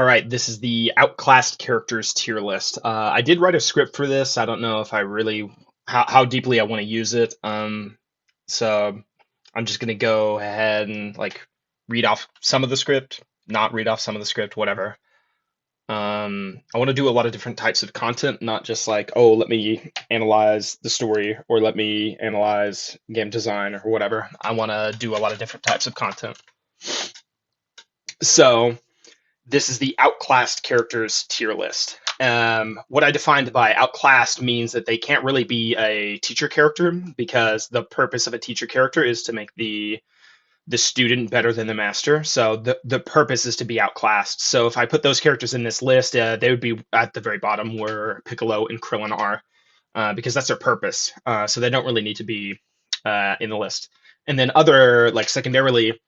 right, this is the Outclassed characters tier list. I did write a script for this. I don't know if I really how deeply I want to use it. So I'm just gonna go ahead and like read off some of the script, not read off some of the script, whatever. I want to do a lot of different types of content, not just like, oh, let me analyze the story or let me analyze game design or whatever. I want to do a lot of different types of content. So this is the outclassed characters tier list. What I defined by outclassed means that they can't really be a teacher character because the purpose of a teacher character is to make the student better than the master. So the purpose is to be outclassed. So if I put those characters in this list, they would be at the very bottom where Piccolo and Krillin are, because that's their purpose. So they don't really need to be in the list. And then other like secondarily,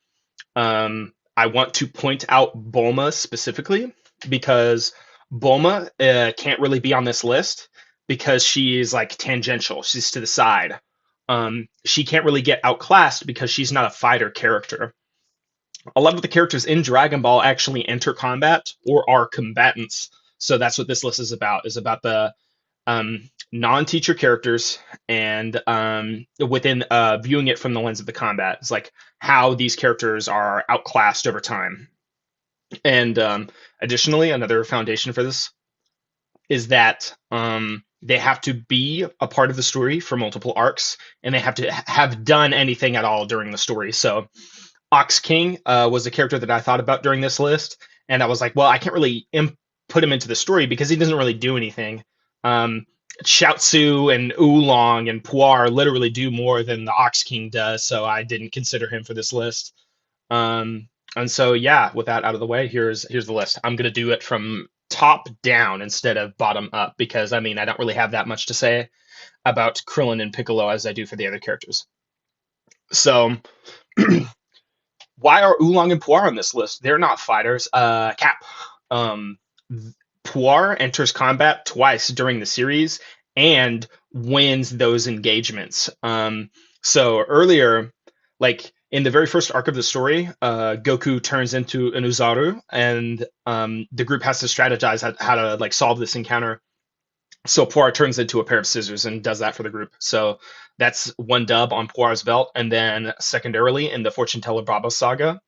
I want to point out Bulma specifically because Bulma can't really be on this list because she's like tangential. She's to the side. She can't really get outclassed because she's not a fighter character. A lot of the characters in Dragon Ball actually enter combat or are combatants. So that's what this list is about the non-teacher characters and within viewing it from the lens of the combat. It's like how these characters are outclassed over time. And additionally, another foundation for this is that they have to be a part of the story for multiple arcs, and they have to have done anything at all during the story. So Ox King was a character that I thought about during this list, and I was like, well, I can't really put him into the story because he doesn't really do anything. Chaozu and Oolong and Puar literally do more than the Ox King does, so I didn't consider him for this list. And so, yeah, with that out of the way, here's the list. I'm gonna do it from top down instead of bottom up because I mean I don't really have that much to say about Krillin and Piccolo as I do for the other characters. So, why are Oolong and Puar on this list? They're not fighters. Cap. Um, Puar enters combat twice during the series and wins those engagements. So earlier, like in the very first arc of the story, Goku turns into an Uzaru, and the group has to strategize how to like solve this encounter. So Puar turns into a pair of scissors and does that for the group. So that's one dub on Puar's belt. And then secondarily, in the Fortune Teller Baba saga,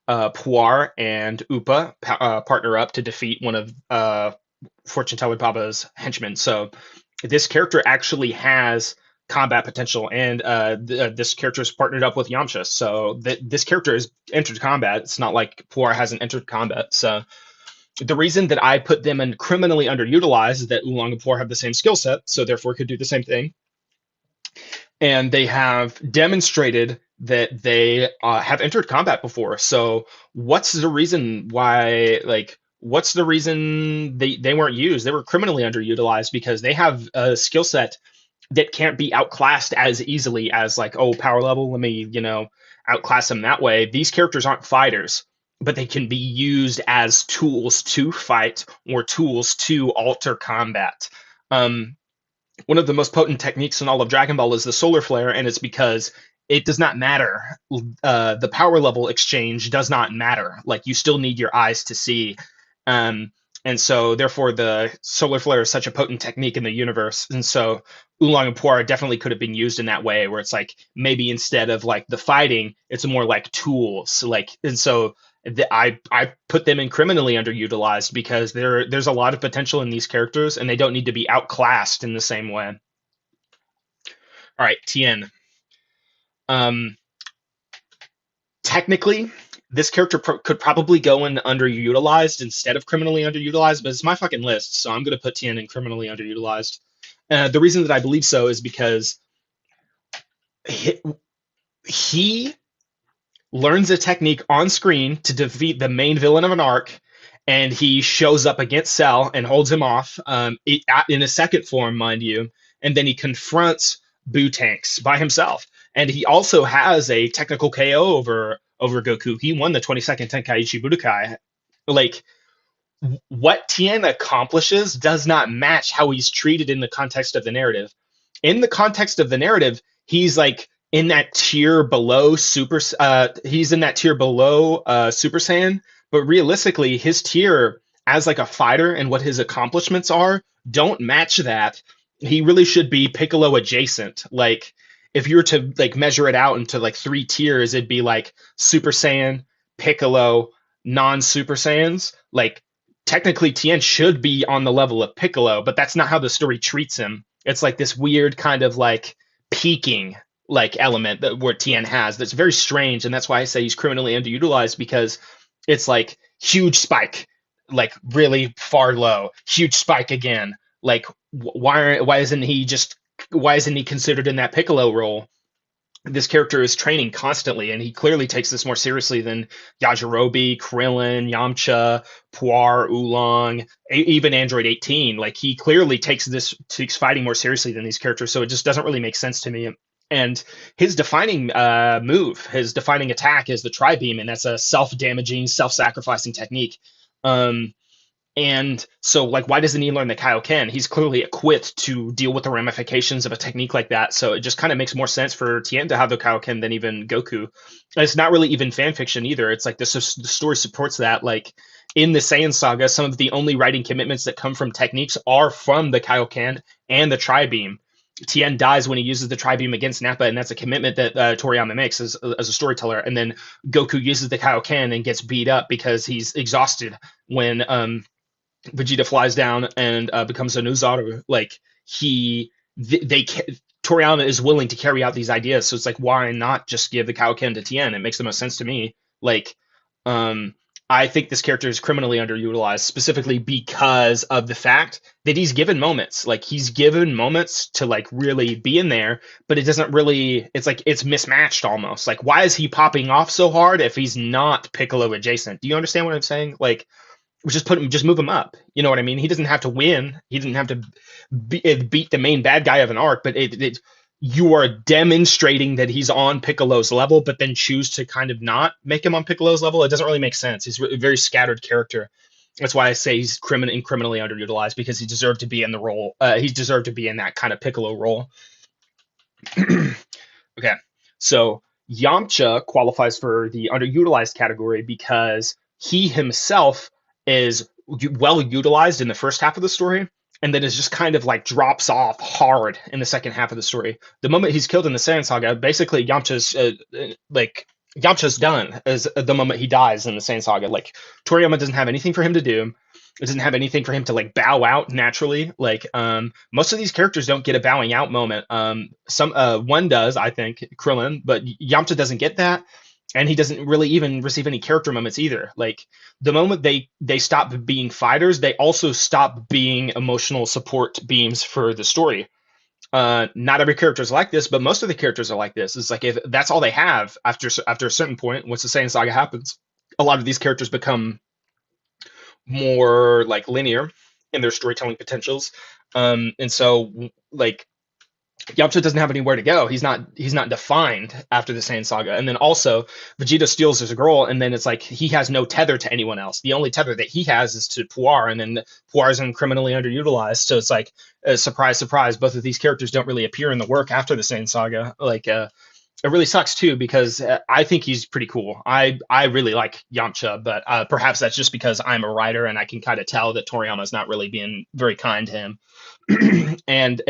Puar and Upa partner up to defeat one of Fortune Teller Baba's henchmen. So this character actually has combat potential, and this character is partnered up with Yamcha. So this character has entered combat. It's not like Puar hasn't entered combat. So the reason that I put them in criminally underutilized is that Oolong and Puar have the same skill set, so therefore could do the same thing. And they have demonstrated that they have entered combat before. So what's the reason why, like, what's the reason they weren't used? They were criminally underutilized because they have a skill set that can't be outclassed as easily as like, oh, power level, let me, outclass them that way. These characters aren't fighters, but they can be used as tools to fight or tools to alter combat. One of the most potent techniques in all of Dragon Ball is the solar flare, and it's because it does not matter. The power level exchange does not matter. Like, you still need your eyes to see. And so, therefore, the solar flare is such a potent technique in the universe. And so, Oolong and Puar definitely could have been used in that way, where it's like maybe instead of like the fighting, it's more like tools. Like, and so I put them in criminally underutilized because there's a lot of potential in these characters, and they don't need to be outclassed in the same way. All right, Tien. Technically, this character could probably go in underutilized instead of criminally underutilized, but it's my fucking list, so I'm going to put Tien in criminally underutilized. The reason that I believe so is because he learns a technique on screen to defeat the main villain of an arc, and he shows up against Cell and holds him off in a second form, mind you, and then he confronts Boo-Tanks by himself. And he also has a technical KO over Goku. He won the 22nd Tenkaichi Budokai. Like, what Tien accomplishes does not match how he's treated in the context of the narrative. In the context of the narrative, he's like in that tier below Super Saiyan, but realistically his tier as like a fighter and what his accomplishments are don't match that. He really should be Piccolo adjacent. Like if you were to like measure it out into like three tiers, it'd be like Super Saiyan, Piccolo, non-Super Saiyans. Like technically Tien should be on the level of Piccolo, but that's not how the story treats him. It's like this weird kind of like peaking like element that where Tien has that's very strange, and that's why I say he's criminally underutilized because it's like huge spike, like really far low, huge spike again. Like why isn't he considered in that Piccolo role? This character is training constantly, and he clearly takes this more seriously than Yajirobe, Krillin, Yamcha, Puar, Oolong, even Android 18. Like he clearly takes fighting more seriously than these characters, so it just doesn't really make sense to me. And his defining move, his defining attack is the Tri Beam, and that's a self-damaging, self-sacrificing technique. Um, and so, like, why doesn't he learn the Kaioken? He's clearly equipped to deal with the ramifications of a technique like that. So it just kind of makes more sense for Tien to have the Kaioken than even Goku. And it's not really even fan fiction either. It's like the story supports that. Like in the Saiyan saga, some of the only writing commitments that come from techniques are from the Kaioken and the Tri Beam. Tien dies when he uses the Tri Beam against Nappa, and that's a commitment that Toriyama makes as a storyteller. And then Goku uses the Kaioken and gets beat up because he's exhausted when Vegeta flies down and becomes a Nuzaru. Like Toriyama is willing to carry out these ideas, so it's like why not just give the Kaioken to Tien? It makes the most sense to me. Like, um, I think this character is criminally underutilized, specifically because of the fact that he's given moments. Like he's given moments to like really be in there, but it doesn't really. It's like it's mismatched almost. Like why is he popping off so hard if he's not Piccolo adjacent? Do you understand what I'm saying? Like just move him up. You know what I mean? He doesn't have to win. He doesn't have to beat the main bad guy of an arc, but you are demonstrating that he's on Piccolo's level, but then choose to kind of not make him on Piccolo's level. It doesn't really make sense. He's a very scattered character. That's why I say he's criminally underutilized because he deserved to be in the role. He deserved to be in that kind of Piccolo role. Okay, so Yamcha qualifies for the underutilized category because he himself is well utilized in the first half of the story, and then is just kind of like drops off hard in the second half of the story. The moment he's killed in the Saiyan saga, basically Yamcha's done as the moment he dies in the Saiyan saga. Like Toriyama doesn't have anything for him to do. It doesn't have anything for him to like bow out naturally. Like most of these characters don't get a bowing out moment. Some one does, I think, Krillin, but Yamcha doesn't get that, and he doesn't really even receive any character moments either. Like the moment they stop being fighters, they also stop being emotional support beams for the story. Not every character is like this, but most of the characters are like this. It's like if that's all they have after a certain point, once the Saiyan saga happens, a lot of these characters become more like linear in their storytelling potentials. And so like Yamcha doesn't have anywhere to go. He's not defined after the Saiyan saga. And then also Vegeta steals his girl, and then it's like he has no tether to anyone else. The only tether that he has is to Puar, and then Puar is criminally underutilized. So it's like surprise, surprise. Both of these characters don't really appear in the work after the Saiyan saga. Like it really sucks too because I think he's pretty cool. I really like Yamcha, but perhaps that's just because I'm a writer and I can kind of tell that Toriyama's not really being very kind to him. And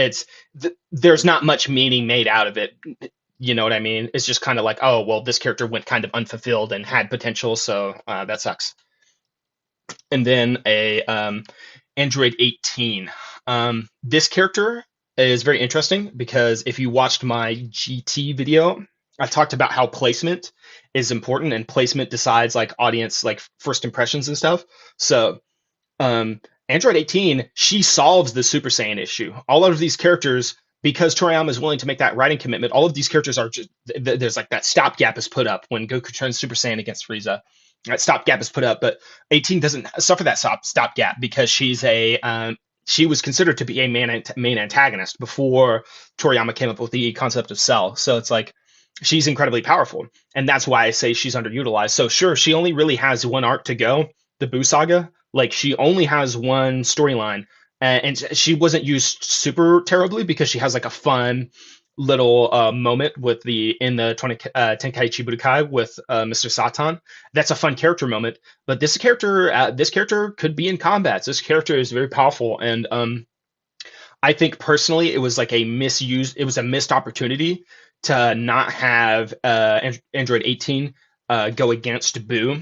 there's not much meaning made out of it. You know what I mean? It's just kind of like, oh well, this character went kind of unfulfilled and had potential, so that sucks. And then a Android 18. This character is very interesting because if you watched my GT video, I talked about how placement is important and placement decides like audience like first impressions and stuff. So Android 18, she solves the Super Saiyan issue. All of these characters, because Toriyama is willing to make that writing commitment, all of these characters are just there's like that stopgap is put up when Goku turns Super Saiyan against Frieza. That stopgap is put up, but 18 doesn't suffer that stopgap because she was considered to be a main antagonist before Toriyama came up with the concept of Cell. So it's like she's incredibly powerful, and that's why I say she's underutilized. So sure, she only really has one arc to go, the Buu saga. Like she only has one storyline, and she wasn't used super terribly because she has like a fun little moment with the in the 20 Tenkaichi Budokai with Mr. Satan. That's a fun character moment. But this character could be in combats. This character is very powerful, and I think personally it was like a misuse. It was a missed opportunity to not have Android 18 go against Boo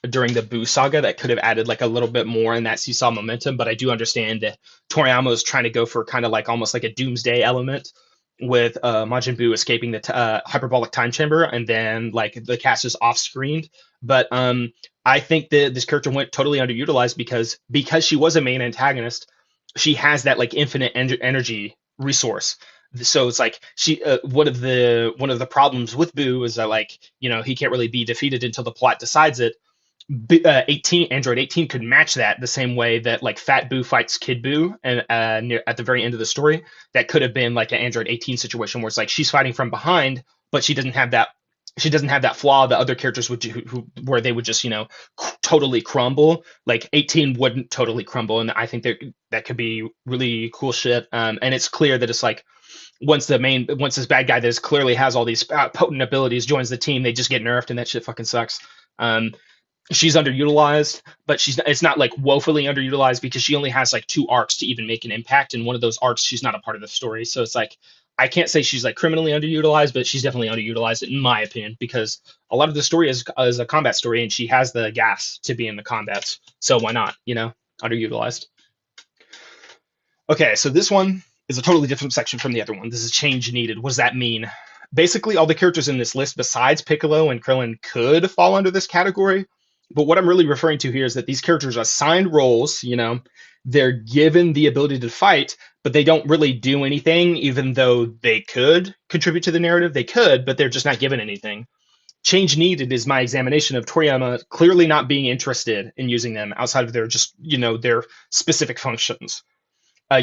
during the Boo saga. That could have added like a little bit more in that seesaw momentum. But I do understand that Toriyama is trying to go for kind of like almost like a doomsday element with Majin Buu escaping the hyperbolic time chamber, and then like the cast is off screened. But I think that this character went totally underutilized because she was a main antagonist. She has that like infinite energy resource. So it's like one of the problems with Boo is that like he can't really be defeated until the plot decides it. 18 Android 18 could match that the same way that like Fat Boo fights Kid Boo and at the very end of the story. That could have been like an Android 18 situation where it's like she's fighting from behind, but she doesn't have that flaw that other characters would do, where they would just totally crumble. Like 18 wouldn't totally crumble, and I think that could be really cool shit. And it's clear that it's like once this bad guy that clearly has all these potent abilities joins the team, they just get nerfed, and that shit fucking sucks. She's underutilized, but it's not like woefully underutilized because she only has like 2 arcs to even make an impact, and one of those arcs she's not a part of the story. So it's like I can't say she's like criminally underutilized, but she's definitely underutilized in my opinion because a lot of the story is a combat story, and she has the gas to be in the combats. So why not? Underutilized. Okay, so this one is a totally different section from the other one. This is change needed. What does that mean? Basically, all the characters in this list besides Piccolo and Krillin could fall under this category. But what I'm really referring to here is that these characters are assigned roles, they're given the ability to fight, but they don't really do anything, even though they could contribute to the narrative. They could, but they're just not given anything. Change needed is my examination of Toriyama clearly not being interested in using them outside of their specific functions.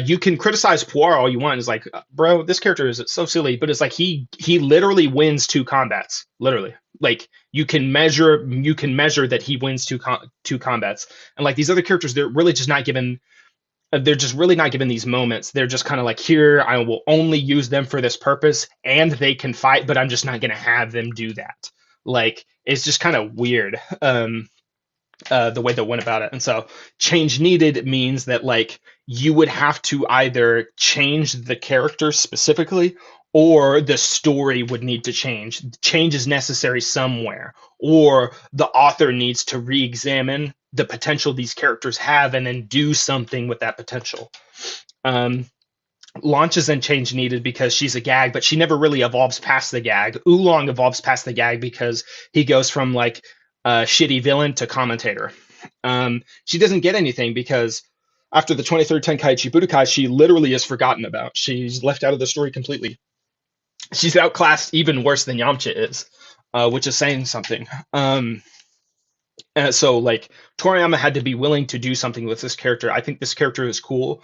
You can criticize Puar all you want. It's like, bro, this character is so silly, but it's like he literally wins 2 combats. Literally, like you can measure that he wins two combats, and like these other characters, they're really just not given. They're just really not given these moments. They're just kind of like, here, I will only use them for this purpose, and they can fight, but I'm just not gonna have them do that. Like it's just kind of weird. The way they went about it. And so change needed means that like you would have to either change the character specifically or the story would need to change. Change is necessary somewhere, or the author needs to re-examine the potential these characters have and then do something with that potential. Launches and change needed because she's a gag, but she never really evolves past the gag. Oolong evolves past the gag because he goes from like shitty villain to commentator. She doesn't get anything because after the 23rd Tenkaichi Budokai, she literally is forgotten about. She's left out of the story completely. She's outclassed even worse than Yamcha is, which is saying something. So like Toriyama had to be willing to do something with this character. I think this character is cool.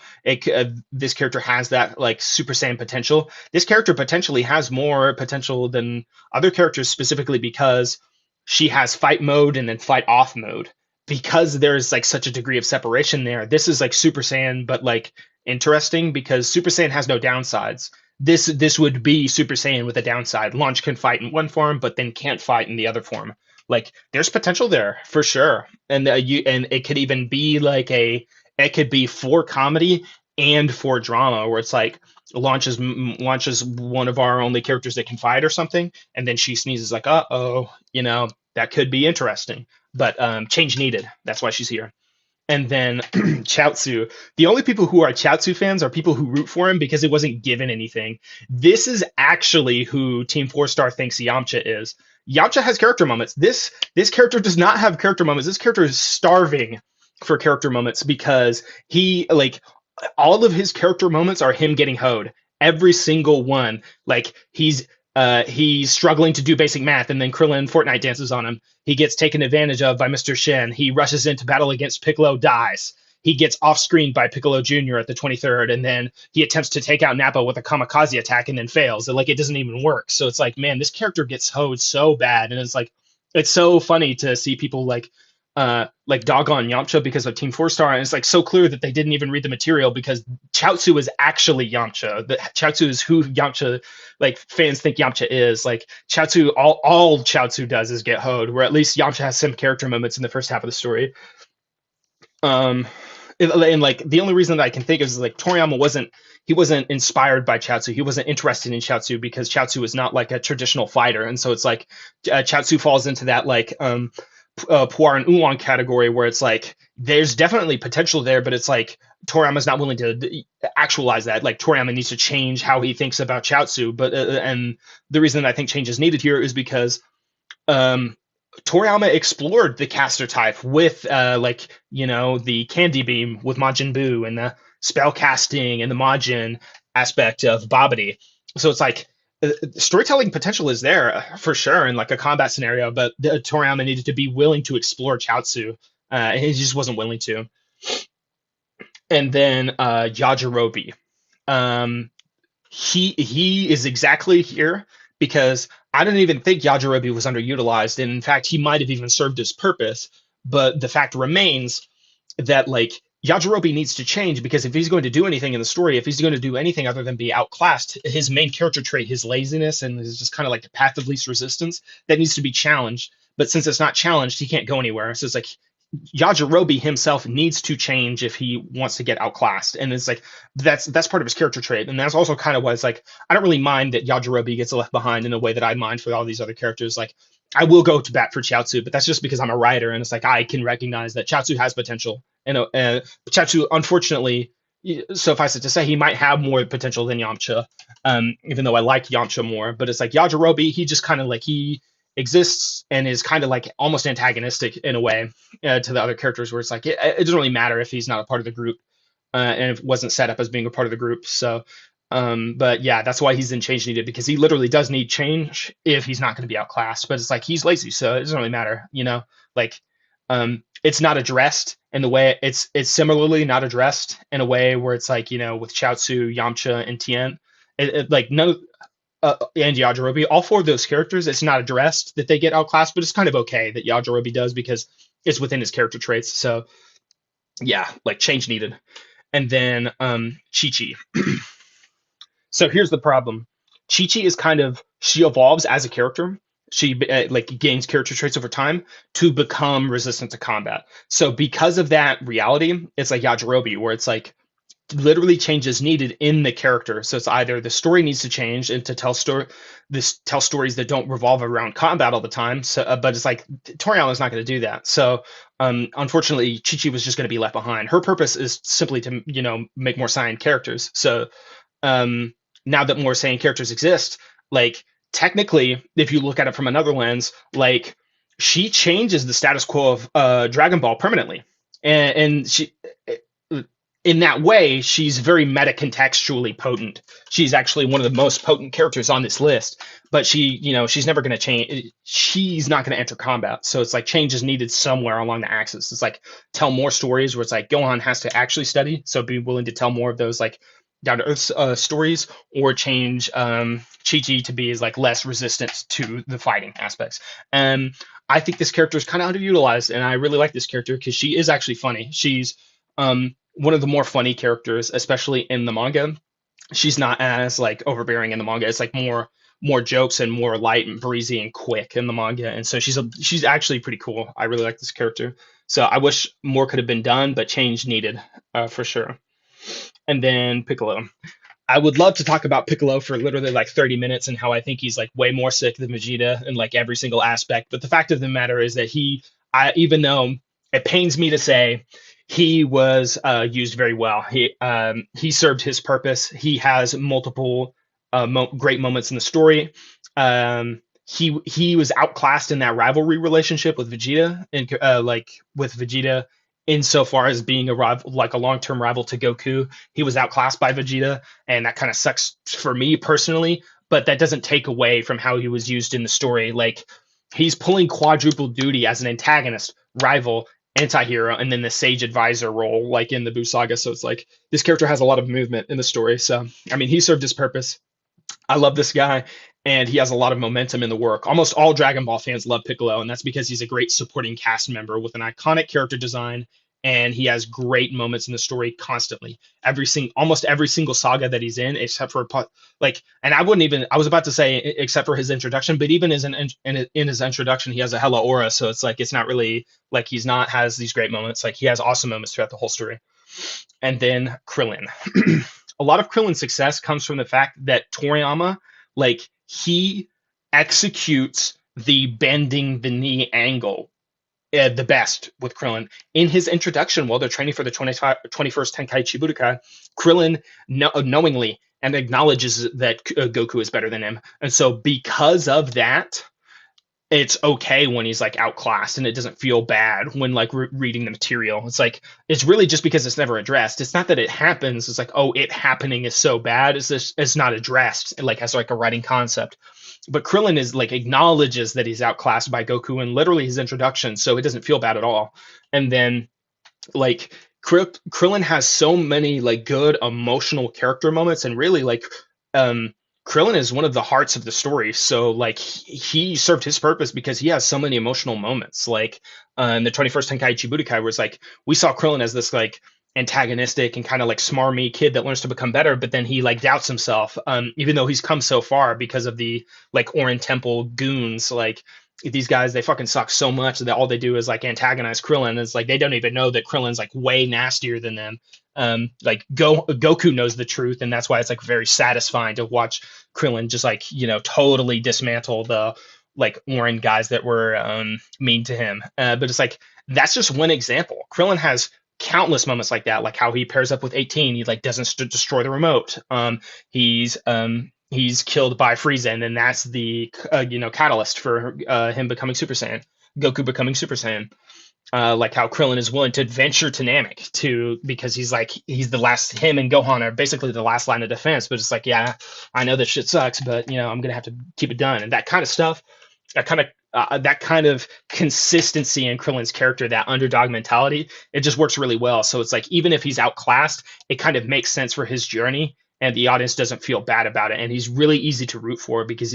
This character has that like Super Saiyan potential. This character potentially has more potential than other characters specifically because she has fight mode and then fight off mode. Because there's like such a degree of separation there. This is like Super Saiyan, but like interesting because Super Saiyan has no downsides. This would be Super Saiyan with a downside. Launch can fight in one form, but then can't fight in the other form. Like there's potential there for sure, and it could even be like it could be for comedy and for drama, where it's like launches one of our only characters that can fight or something, and then she sneezes like, uh-oh, that could be interesting. But change needed. That's why she's here. And then Chaozu. The only people who are Chaozu fans are people who root for him because it wasn't given anything. This is actually who Team 4-Star thinks Yamcha is. Yamcha has character moments. This character does not have character moments. This character is starving for character moments because he like all of his character moments are him getting hoed. Every single one. Like he's struggling to do basic math, and then Krillin Fortnite dances on him. He gets taken advantage of by Mr. Shen. He rushes into battle against Piccolo, dies. He gets off-screened by Piccolo Jr. at the 23rd, and then he attempts to take out Nappa with a kamikaze attack and then fails. And, like, it doesn't even work. So it's like, man, this character gets hoed so bad. And it's like, it's so funny to see people, like, like doggone Yamcha because of Team Four Star, and it's like so clear that they didn't even read the material because Chaozu is actually Yamcha. The Chaozu is who Yamcha, like fans think Yamcha is. Like Chaozu, all Chaozu does is get hoed, where at least Yamcha has some character moments in the first half of the story. Um, and like the only reason that I can think of is like Toriyama wasn't inspired by Chaozu. He wasn't interested in Chaozu because Chaozu is not like a traditional fighter, and so it's like Chaozu falls into that like Puar and Oolong category where it's like there's definitely potential there, but it's like Toriyama's not willing to actualize that. Like Toriyama needs to change how he thinks about Chaozu, but and the reason I think change is needed here is because um, Toriyama explored the caster type with like the Candy Beam with Majin Buu and the spell casting and the Majin aspect of Babidi. So it's like storytelling potential is there for sure in like a combat scenario, but Toriyama needed to be willing to explore Chaozu. And he just wasn't willing to. And then Yajirobe. Um, he is exactly here because I didn't even think Yajirobe was underutilized, and in fact, he might have even served his purpose. But the fact remains that like Yajirobe needs to change because if he's going to do anything in the story, if he's going to do anything other than be outclassed, his main character trait, his laziness and his just kind of like the path of least resistance, that needs to be challenged. But since it's not challenged, he can't go anywhere. So it's like Yajirobe himself needs to change if he wants to get outclassed, and it's like that's part of his character trait, and that's also kind of what it's like. I don't really mind that Yajirobe gets left behind in a way that I mind for all these other characters. Like I will go to bat for Chaozu, but that's just because I'm a writer, and it's like I can recognize that Chaozu has potential, and Chaozu, unfortunately, suffice it to say, he might have more potential than Yamcha. Even though I like Yamcha more, but it's like Yajirobe, he just kind of like he exists and is kind of like almost antagonistic in a way to the other characters where it's like it doesn't really matter if he's not a part of the group and it wasn't set up as being a part of the group. So but yeah, that's why he's in change needed because he literally does need change if he's not going to be outclassed, but it's like he's lazy, so it doesn't really matter, like it's not addressed in the way it's similarly not addressed in a way where it's like with Chaozu, Yamcha, and Tien, like none and Yajirobe, all four of those characters, it's not addressed that they get outclassed, but it's kind of okay that Yajirobe does because it's within his character traits. So yeah, like change needed. And then Chi Chi. So here's the problem. Chi Chi is she evolves as a character. She like gains character traits over time to become resistant to combat. So because of that reality, it's like Yajirobe, where it's like literally changes needed in the character. So it's either the story needs to change and to tell stories that don't revolve around combat all the time. So, but it's like Toriyama is not going to do that. So, unfortunately, Chi Chi was just going to be left behind. Her purpose is simply to make more Saiyan characters. So, now that more Saiyan characters exist, like technically, if you look at it from another lens, like she changes the status quo of Dragon Ball permanently, and she in that way, she's very meta-contextually potent. She's actually one of the most potent characters on this list, but she's never going to change. She's not going to enter combat. So it's like change is needed somewhere along the axis. It's like tell more stories where it's like Gohan has to actually study. So be willing to tell more of those like down to earth stories, or change Chi-Chi to be like less resistant to the fighting aspects. And I think this character is kind of underutilized, and I really like this character because she is actually funny. She's one of the more funny characters, especially in the manga. She's not as like overbearing in the manga. It's like more jokes and more light and breezy and quick in the manga. And so she's actually pretty cool. I really like this character. So I wish more could have been done, but change needed for sure. And then Piccolo. I would love to talk about Piccolo for literally like 30 minutes and how I think he's like way more sick than Vegeta in like every single aspect. But the fact of the matter is that even though it pains me to say, he was used very well. He served his purpose. He has multiple great moments in the story. He was outclassed in that rivalry relationship with Vegeta, and like with Vegeta, insofar as being a rival, like a long-term rival to Goku. He was outclassed by Vegeta, and that kind of sucks for me personally. But that doesn't take away from how he was used in the story. Like he's pulling quadruple duty as an antagonist, rival, anti-hero, and then the sage advisor role like in the Buu saga. So it's like this character has a lot of movement in the story. So I mean, he served his purpose. I love this guy, and he has a lot of momentum in the work. Almost all Dragon Ball fans love Piccolo, and that's because he's a great supporting cast member with an iconic character design, and he has great moments in the story constantly. Almost every single saga that he's in, except for like, and I wouldn't even. I was about to say except for his introduction, but even as in his introduction, he has a hella aura, so it's like it's not really like he's not has these great moments. Like he has awesome moments throughout the whole story. And then Krillin. A lot of Krillin's success comes from the fact that Toriyama, like, he executes the bending the knee angle the best with Krillin. In his introduction, while they're training for the 21st Tenkaichi Budokai, Krillin knowingly and acknowledges that Goku is better than him. And so, because of that, it's okay when he's like outclassed and it doesn't feel bad when like reading the material. It's like it's really just because it's never addressed. It's not that it happens. It's like, oh, it happening is so bad. It's not addressed like as like a writing concept. But Krillin is like acknowledges that he's outclassed by Goku in literally his introduction, so it doesn't feel bad at all. And then like Krillin has so many like good emotional character moments, and really like um Krillin is one of the hearts of the story. So like he served his purpose because he has so many emotional moments. Like in the 21st Tenkaichi Budokai, where it's like we saw Krillin as this like antagonistic and kind of like smarmy kid that learns to become better, but then he like doubts himself. Even though he's come so far because of the like Orin Temple goons, like these guys, they fucking suck so much that all they do is like antagonize Krillin. It's like they don't even know that Krillin's like way nastier than them. Like Goku knows the truth, and that's why it's like very satisfying to watch Krillin just like totally dismantle the like Orin guys that were mean to him. But it's like that's just one example. Krillin has countless moments like that, like how he pairs up with 18. He like doesn't destroy the remote. He's killed by Frieza, and then that's the catalyst for him becoming Super Saiyan, Goku becoming Super Saiyan. Like how Krillin is willing to venture to Namek to because he's the last. Him and Gohan are basically the last line of defense. But it's like, yeah, I know this shit sucks, but I'm gonna have to keep it done, and that kind of stuff. That kind of consistency in Krillin's character, that underdog mentality, it just works really well. So it's like even if he's outclassed, it kind of makes sense for his journey, and the audience doesn't feel bad about it. And he's really easy to root for because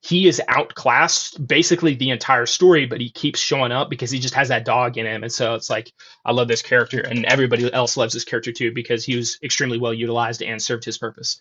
he is outclassed basically the entire story, but he keeps showing up because he just has that dog in him. And so it's like I love this character, and everybody else loves this character too because he was extremely well utilized and served his purpose.